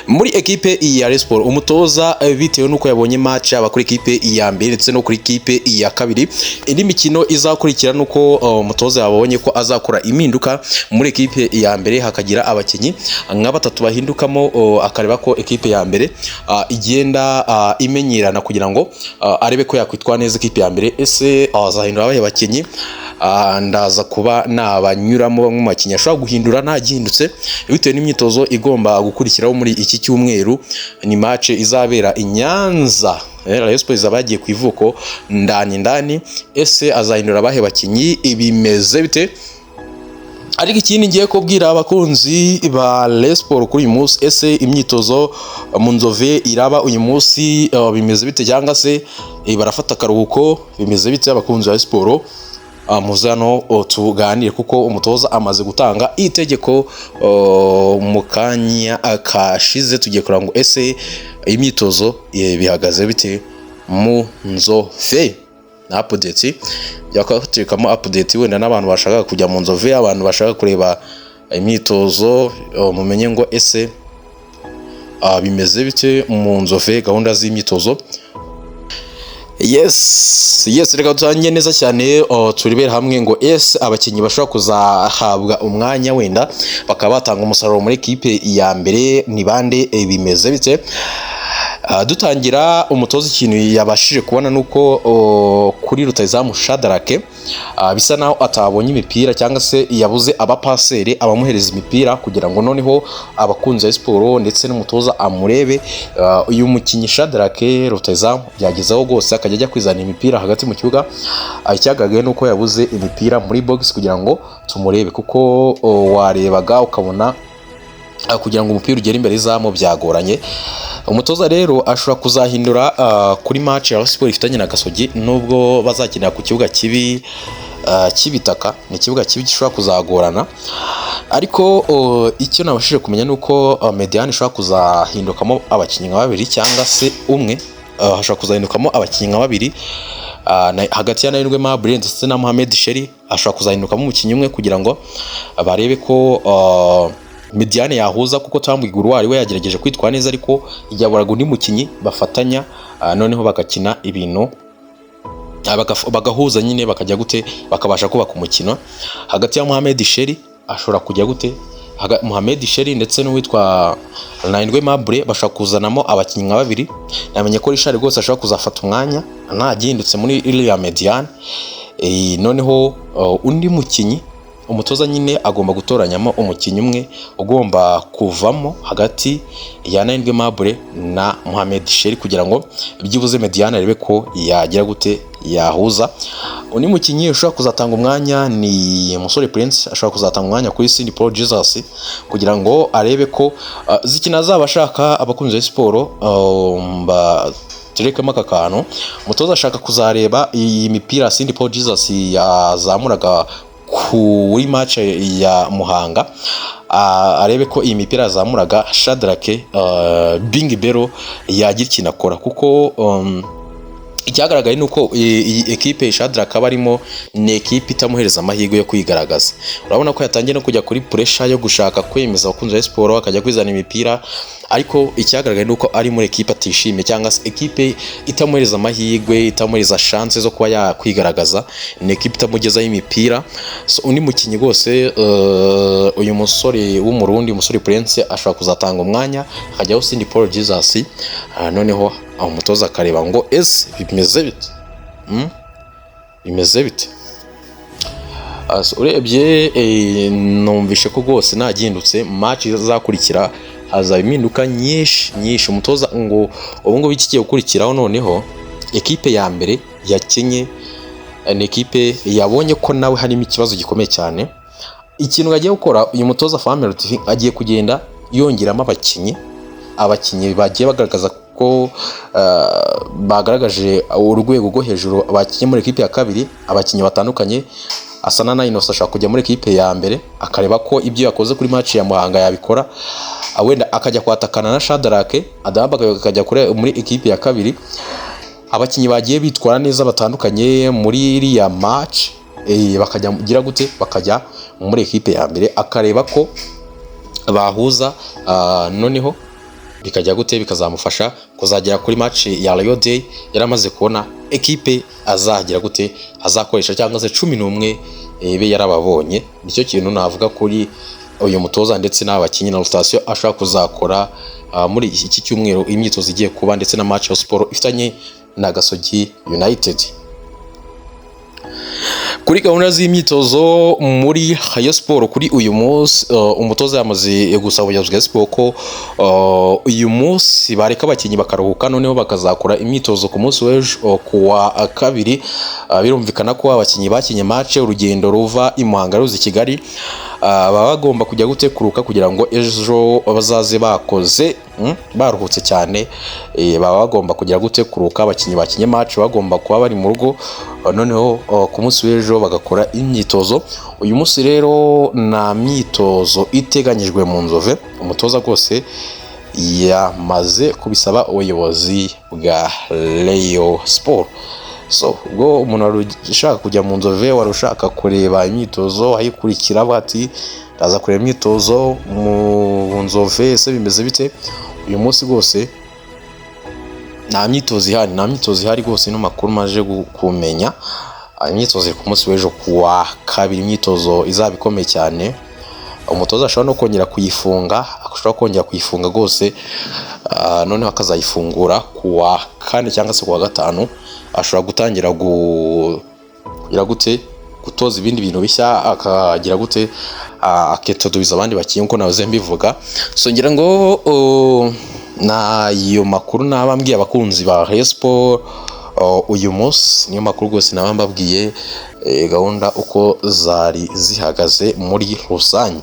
muri ekipe ya Rayon Sports umutoza bitewe nuko yabonye match aba kuri ekipe ya mbere ndetse no kuri ekipe ya kabiri, indi mikino izakurikira nuko umutoza yabonye ko azakora impinduka muri ekipe ya mbere, hakagira abakinyi nka batatu bahindukamo, akareba ko ekipe ya mbere igenda imenyerana kugira ngo arebe ko yakwitwa neza ekipe ya mbere. Ese azahindura abahe bakinyi? Ndaza kuba nabanyuramo bamwe mu bakinyi ashobora guhindura nta gihindutse bitewe n'imyitozo igomba gukurikiraho muri iki cyumweru. Ni match izabera i Nyanza, Rayon Sports zabagiye ku ivuko ndani. Ese azahindura abahe bakinyi? Ibimeze bite? Ariko ikindi ngiye kubwira abakunzi ba Rayon Sports kuri uyu munsi, ese imyitozo mu Nzove iraba uyu munsi bimeze bite, cyangwa se barafata akaruhuko? Bimeze bite abakunzi ba Rayon Sports? Muzano tuganire kuko umutoza amaze gutanga itegeko mu kanya akashize. Tugiye kuranga ese imyitozo bihagaze bite mu Nzove na update yakwatirikamo update, wenda n'abantu bashaka kujya mu Nzove, abantu bashaka kureba imyitozo mumenye ngo ese bimeze bite mu Nzove, gahunda z'imyitozo. Yes, reka tutanye neza cyane turibera hamwe ngo ese abakinyi bashobora kuzahabwa umwanya wenda bakaba batanga umusaruro muri ekipe ya mbere ni bande? Bimeze bite? Dutangira umutoza ikintu yabashije kubona nuko kuri rutahizamu Shadrake bisa naho atabonye imipira cyangwa se yabuze abapaseri abamuhereza imipira kugira ngo noneho abakunzi ba siporo ndetse n'umutoza amurebe. Uyu mukinyi Shadrake rutahizamu byagezeho rwose akajya ajya kwizana imipira hagati mu kibuga, icyagagaye nuko yabuze imipira muri box kugira ngo tumurebe, kuko warebaga ukabona kugira ngo umupira ugere imbere izamu byagoranye. Umutoza rero ashobora kuzahindura kuri match ya Sport ifitanye na Gasogi, nubwo bazakinira ku kibuga kibi kibitaka, ni kibuga kibi gishobora kuzagorana. Ariko icyo nabashije kumenya nuko Mediane ishobora kuzahindukamo abakinyi nka babiri cyangwa se umwe, hashobora kuzahindukamo abakinyi nka babiri hagati ya Nayirwe Mabre ndetse na Mohamed Sheri. Ashobora kuzahindukamo umukinyi umwe kugira ngo barebe ko Mediane yahuza, kuko Tambwiguru ari we yagerageje kwitwa neza ariko yaburaga undi mukinyi bafatanya, noneho bagakina ibintu bagahuza nyine bakajya gute bakabasha kubaka umukino. Hagati ya Mohamed Sheri ashobora kujya gute, Mohamed Sheri ndetse n'uwitwa Nayirwe Mabre bashaka kuzanamo abakinyi nka babiri. Namenye ko Richard rwose ashobora kuzafata umwanya nta gihindutse muri iriya Mediane. Noneho undi mukinyi umutoza nyine agomba gutoranyamo umukinyi umwe ugomba kuvamo hagati ya Nayirwe Mabre na Mohamed Sheri kugira ngo byibuze Mediane arebe ko yagira gute yahuza. Undi mukinyi ushobora kuzatanga umwanya ni Musore Prince, ashobora kuzatanga umwanya kuri St Paul Jesus kugira ngo arebe ko zikina zabashaka abakunzi ba siporo turekamo aka kantu. Umutoza ashaka kuzareba iyi mipira St Paul Jesus yazamuraga kuri match ya Muhanga, arebe ko iyi mipira yazamuraga Shadrake Bing Bero yagira ikintu akora, kuko icyagaragaye nuko iyi ekipe Shadrake abarimo ni ekipe itamuhereza amahirwe yo kwigaragaza. Urabona ko yatangiye no kujya kuri pressure yo gushaka kwemeza abakunzi ba siporo akajya kwizana imipira, ariko icyagaragaye nuko ari muri ekipe atishimye cyangwa se ekipe itamuhereza amahirwe, itamuhereza chance zo kuba yakwigaragaza, ni ekipe itamugezaho imipira. So undi mukinyi rwose uyu musore w'umurundi Musore Prince ashobora kuzatanga umwanya akajyaho St Paul Jesus, noneho umutoza akareba ngo ese bimeze bite bimeze bite. Urebye numvishe ko rwose nagindutse match izakurikira hazaba impinduka nyinshi. Umutoza ngo ubu ngubu ikigiye gukurikiraho noneho ekipe ya mbere yakenye ni ekipe yabonye ko nawe harimo ikibazo gikomeye cyane. Ikintu agiye gukora uyu mutoza Family TV agiye kugenda yongeramo abakinyi bagiye bagaragaza ko bagaragaje urwego rwo hejuru abakinyi muri ekipe ya kabiri, abakinyi batandukanye. Asana na Innocent ashaka kujya muri ekipe ya mbere akareba ko ibyo yakoze kuri match ya Muhanga yabikora, wenda akajya kwatakana na Shadrake Adamba akajya muri ekipe ya kabiri. Abakinyi bagiye bitwara neza batandukanye muri iriya match bakajya gira gute bakajya muri ekipe ya mbere akareba ko bahuza, noneho bikajya gute bikazamufasha kuzagera kuri match ya Rayon Day yaramaze kubona ekipe azagira gute azakoresha cyangwa se 11 be yarababonye. Nicyo kintu navuga kuri uyu mutoza ndetse n'abakinnyi na rotation ashaka kuzakora muri iki cyumweru imyitozo igiye kuba ndetse na match ya Sport ifitanye na Gasogi United. Kuri gahunda z'imyitozo muri Rayon Sport kuri uyu munsi umutoza yamaze gusaba ubuyobozi bwa Sport ko uyu munsi bareka abakinnyi bakaruhuka noneho bakazakora imyitozo ku munsi w'ejo kuwa kabiri. Birumvikana ko abakinnyi bakinye match urugendo ruva i Muhanga ruza i Kigali baba bagomba kujya gutekuruka kugira ngo ejo bazaze bakoze baruhutse cyane. Baba bagomba kujya gutekuruka abakinnyi bakinye match bagomba kuba bari mu rugo noneho ku munsi w'ejo bagakora imyitozo. Uyu munsi rero na myitozo iteganyijwe mu Nzove. Umutoza rwose yamaze kubisaba ubuyobozi bwa Rayon Sport. So ubwo umuntu ushaka kujya mu Nzove wari ushaka kureba imyitozo ayikurikira bati ndaza kureba imyitozo mu Nzove se bimeze bite. Uyu munsi rwose nta myitozo ihari rwose no makuru maje kumenya. Imyitozo ku munsi w'ejo kuwa kabiri, imyitozo izaba ikomeye cyane. Umutoza ashobora no kongera kuyifunga rwose noneho akazayifungura kuwa kane cyangwa se kuwa gatanu. Ashobora gutangira gutoza ibindi bintu bishya akagira gute aketodobiza abandi bakinnyi uko nawe mbivuga. So ngira ngo nayo makuru nabambwiye abakunzi ba Rayon Sport uyu munsi niyo makuru rwose nabambabwiye gahunda uko zari zihagaze muri rusange.